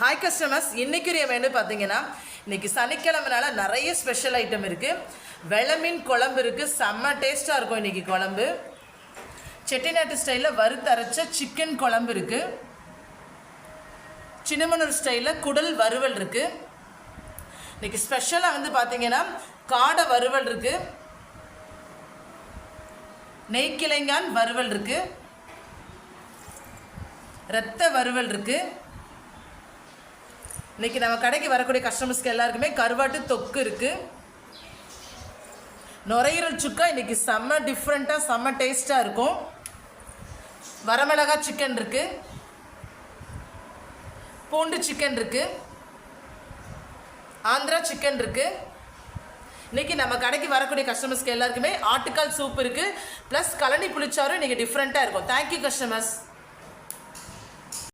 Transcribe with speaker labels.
Speaker 1: Hi customers, இன்றைக்குரிய menu பார்த்தீங்கன்னா இன்றைக்கி சனிக்கிழமைனால நிறைய ஸ்பெஷல் ஐட்டம் இருக்குது. வெள்ளை மீன் குழம்பு இருக்குது, செம்ம டேஸ்ட்டாக இருக்கும். இன்றைக்கி குழம்பு செட்டிநாட்டு ஸ்டைலில் வறுத்தரைச்ச சிக்கன் குழம்பு இருக்குது. சின்னமனூர் ஸ்டைலில் குடல் வறுவல் இருக்குது. இன்றைக்கி ஸ்பெஷலாக வந்து பார்த்தீங்கன்னா காடை வறுவல் இருக்குது, நெய்க்கிளைங்கான் வறுவல் இருக்குது, ரத்த வறுவல் இருக்குது. இன்றைக்கி நம்ம கடைக்கு வரக்கூடிய கஸ்டமர்ஸ்க்கு எல்லாருக்குமே கருவாட்டு தொக்கு இருக்குது. நுரையீரல் சுக்கா இன்றைக்கி செம்ம டிஃப்ரெண்ட்டாக செம்ம டேஸ்ட்டாக இருக்கும். வரமிளகா சிக்கன் இருக்குது, பூண்டு சிக்கன் இருக்குது, ஆந்திரா சிக்கன் இருக்குது. இன்றைக்கி நம்ம கடைக்கு வரக்கூடிய கஸ்டமர்ஸ்க்கு எல்லாருக்குமே ஆட்டுக்கால் சூப் இருக்குது, ப்ளஸ் கழனி புளிச்சாரும் இன்றைக்கி டிஃப்ரெண்ட்டாக இருக்கும். Thank you customers.